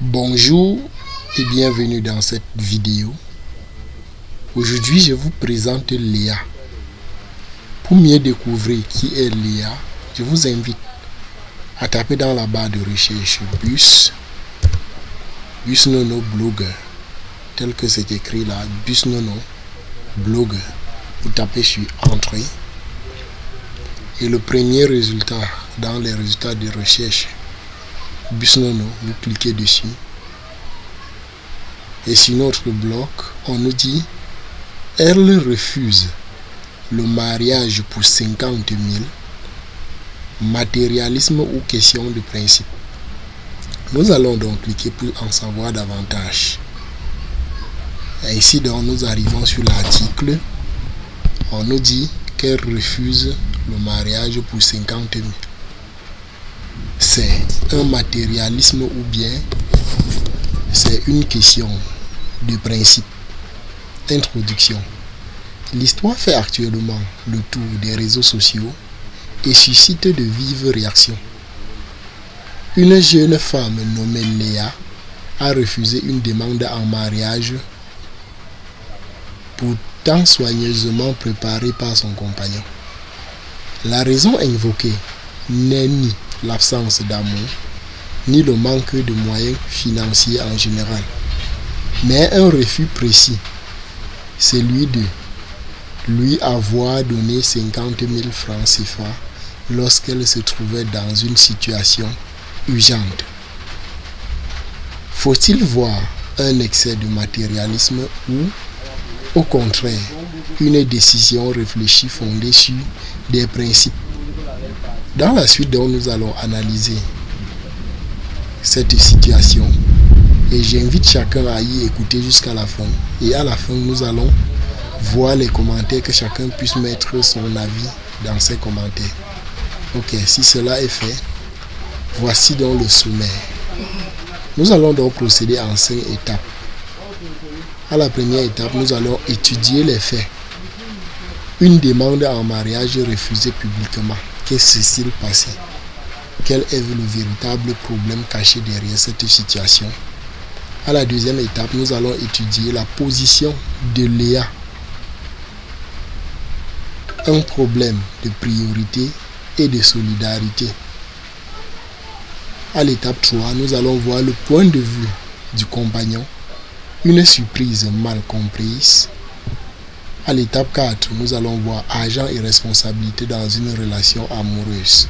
Bonjour et bienvenue dans cette vidéo. Aujourd'hui, je vous présente Léa. Pour mieux découvrir qui est Léa, je vous invite à taper dans la barre de recherche Bus Nono Blogger, tel que c'est écrit là, Bus Nono Blogger. Vous tapez sur Entrée et le premier résultat dans les résultats de recherche Bus Nono, vous cliquez dessus et sur notre blog on nous dit elle refuse le mariage pour 50 000, matérialisme ou question de principe. Nous allons donc cliquer pour en savoir davantage. Et ici donc nous arrivons sur l'article. On nous dit qu'elle refuse le mariage pour 50 000. C'est un matérialisme ou bien c'est une question de principe. Introduction. L'histoire fait actuellement le tour des réseaux sociaux et suscite de vives réactions. Une jeune femme nommée Léa a refusé une demande en mariage pourtant soigneusement préparée par son compagnon. La raison invoquée n'est ni l'absence d'amour, ni le manque de moyens financiers en général, mais un refus précis, celui de lui avoir donné 50 000 francs CFA lorsqu'elle se trouvait dans une situation urgente. Faut-il voir un excès de matérialisme ou, au contraire, une décision réfléchie fondée sur des principes? Dans la suite, donc, nous allons analyser cette situation et j'invite chacun à y écouter jusqu'à la fin. Et à la fin, nous allons voir les commentaires, que chacun puisse mettre son avis dans ses commentaires. Ok, si cela est fait, voici donc le sommaire. Nous allons donc procéder en 5 étapes. À la première étape, nous allons étudier les faits. Une demande en mariage refusée publiquement. Qu'est-ce qui s'est passé? Quel est le véritable problème caché derrière cette situation? À la deuxième étape, nous allons étudier la position de Léa. Un problème de priorité et de solidarité. À l'étape 3, nous allons voir le point de vue du compagnon. Une surprise mal comprise. À l'étape 4, nous allons voir argent et responsabilité dans une relation amoureuse.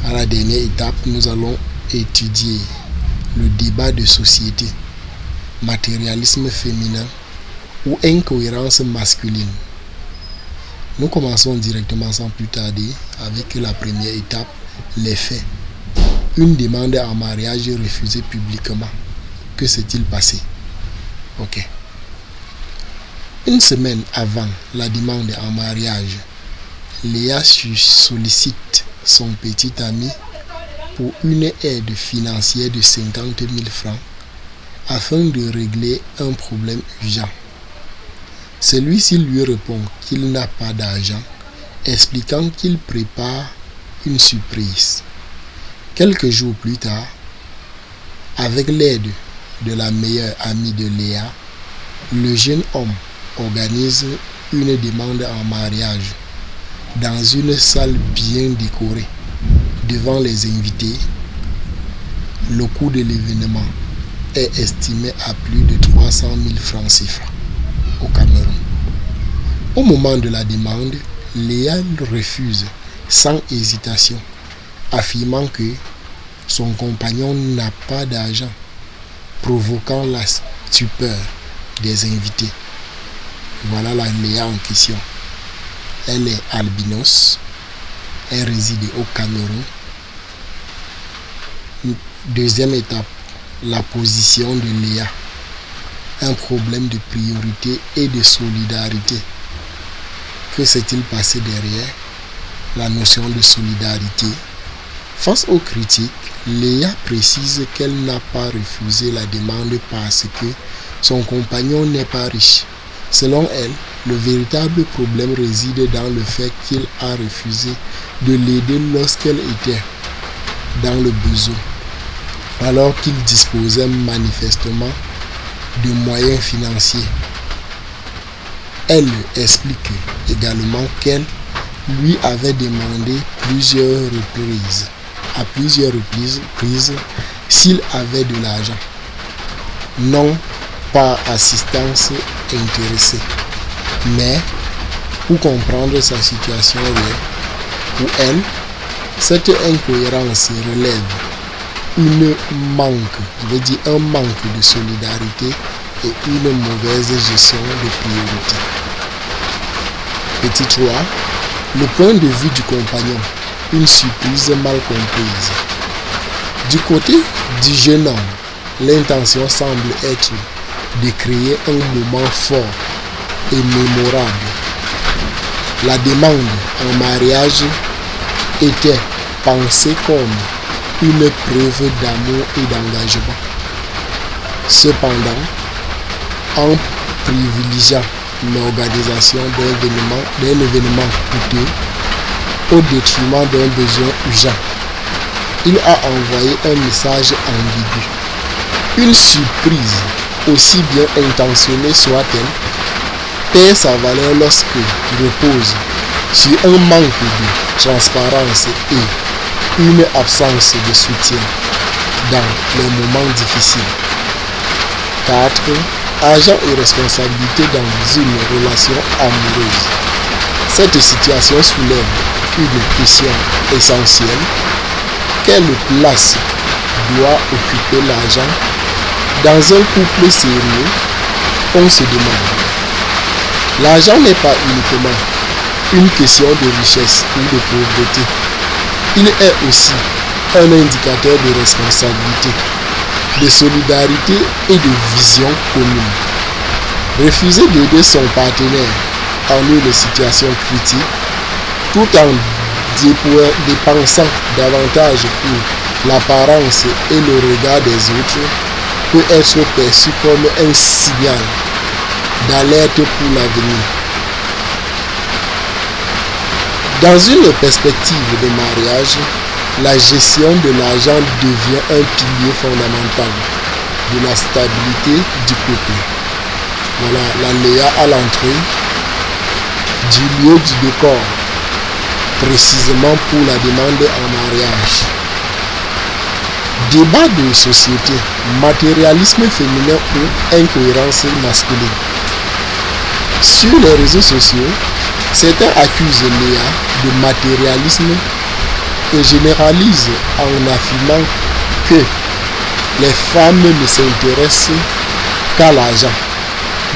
À la dernière étape, nous allons étudier le débat de société, matérialisme féminin ou incohérence masculine. Nous commençons directement sans plus tarder avec la première étape, les faits. Une demande en mariage refusée publiquement. Que s'est-il passé? Ok. Une semaine avant la demande en mariage, Léa sollicite son petit ami pour une aide financière de 50 000 francs afin de régler un problème urgent. Celui-ci lui répond qu'il n'a pas d'argent, expliquant qu'il prépare une surprise. Quelques jours plus tard, avec l'aide de la meilleure amie de Léa, le jeune homme organise une demande en mariage dans une salle bien décorée devant les invités. Le coût de l'événement est estimé à plus de 300 000 francs CFA au Cameroun. Au moment de la demande, Léa refuse sans hésitation, affirmant que son compagnon n'a pas d'argent, provoquant la stupeur des invités. Voilà la Léa en question. Elle est albinos, elle réside au Cameroun. Deuxième étape, la position de Léa. Un problème de priorité et de solidarité. Que s'est-il passé derrière la notion de solidarité? Face aux critiques, Léa précise qu'elle n'a pas refusé la demande parce que son compagnon n'est pas riche. Selon elle, le véritable problème réside dans le fait qu'il a refusé de l'aider lorsqu'elle était dans le besoin. alors qu'il disposait manifestement de moyens financiers. Elle explique également qu'elle lui avait demandé à plusieurs reprises s'il avait de l'argent, non par assistance intéressée, mais pour comprendre sa situation réelle. Pour elle, cette incohérence relève un manque de solidarité et une mauvaise gestion de priorité. Petit 3. Le point de vue du compagnon, une surprise mal comprise. Du côté du jeune homme, l'intention semble être de créer un moment fort et mémorable. La demande en mariage était pensée comme une preuve d'amour et d'engagement. Cependant, en privilégiant l'organisation d'un événement coûteux au détriment d'un besoin urgent, il a envoyé un message ambigu. Une surprise, aussi bien intentionnée soit-elle, perd sa valeur lorsque repose sur un manque de transparence et une absence de soutien dans les moments difficiles. 4. Argent et responsabilité dans une relation amoureuse. Cette situation soulève une question essentielle. Quelle place doit occuper l'argent dans un couple sérieux? On se demande. L'argent n'est pas uniquement une question de richesse ou de pauvreté. Il est aussi un indicateur de responsabilité, de solidarité et de vision commune. Refuser d'aider son partenaire en une situation critique, tout en dépensant davantage pour l'apparence et le regard des autres, peut être perçu comme un signal d'alerte pour l'avenir. Dans une perspective de mariage, la gestion de l'argent devient un pilier fondamental de la stabilité du couple. Voilà la Léa à l'entrée du lieu du décor, précisément pour la demande en mariage. Débat de société, matérialisme féminin ou incohérence masculine. Sur les réseaux sociaux, certains accusent Léa de matérialisme et généralisent en affirmant que les femmes ne s'intéressent qu'à l'argent.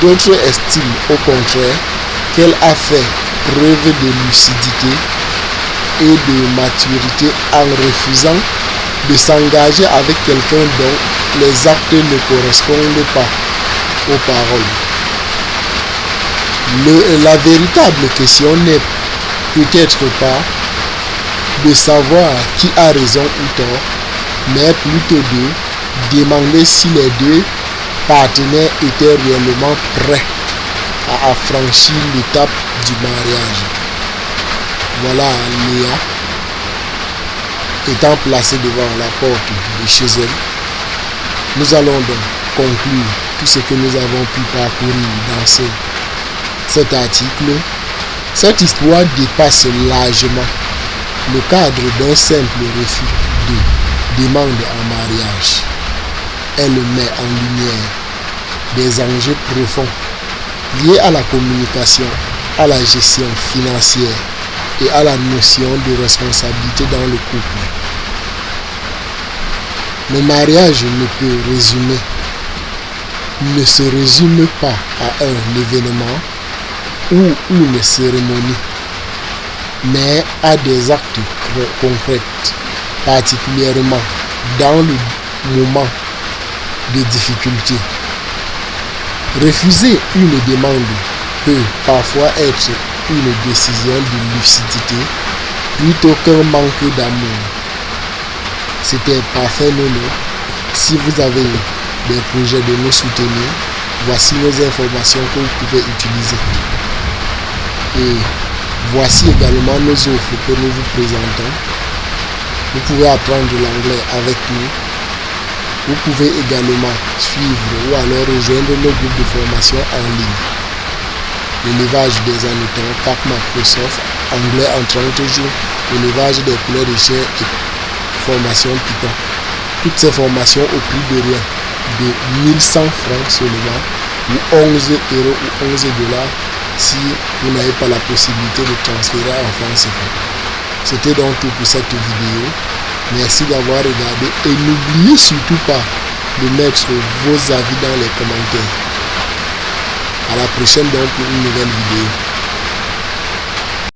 D'autres estiment au contraire qu'elle a fait preuve de lucidité et de maturité en refusant de s'engager avec quelqu'un dont les actes ne correspondent pas aux paroles. La véritable question n'est peut-être pas de savoir qui a raison ou tort, mais plutôt de demander si les deux partenaires étaient réellement prêts à franchir l'étape du mariage. Voilà Léa étant placée devant la porte de chez elle. Nous allons donc conclure tout ce que nous avons pu parcourir dans cet article. Cette histoire dépasse largement le cadre d'un simple refus de demande en mariage. Elle met en lumière des enjeux profonds liés à la communication, à la gestion financière et à la notion de responsabilité dans le couple. Le mariage ne se résume pas à un événement ou une cérémonie, mais à des actes concrets, particulièrement dans le moment de difficulté. Refuser une demande peut parfois être une décision de lucidité plutôt qu'un manque d'amour. C'était parfait, Nono. Si vous avez des projets de nous soutenir, voici nos informations que vous pouvez utiliser. Et voici également nos offres que nous vous présentons. Vous pouvez apprendre l'anglais avec nous Vous pouvez également suivre ou alors rejoindre nos groupes de formation en ligne. L'élevage des hanetons, CAP Microsoft, anglais en 30 jours, élevage des poulets de chair et formation Python. Toutes ces formations au prix de rien, de 1100 francs seulement, ou 11 euros ou 11 dollars si vous n'avez pas la possibilité de transférer en francs CFA. C'était donc tout pour cette vidéo. Merci d'avoir regardé et n'oubliez surtout pas de mettre vos avis dans les commentaires. À la prochaine donc pour une nouvelle vidéo.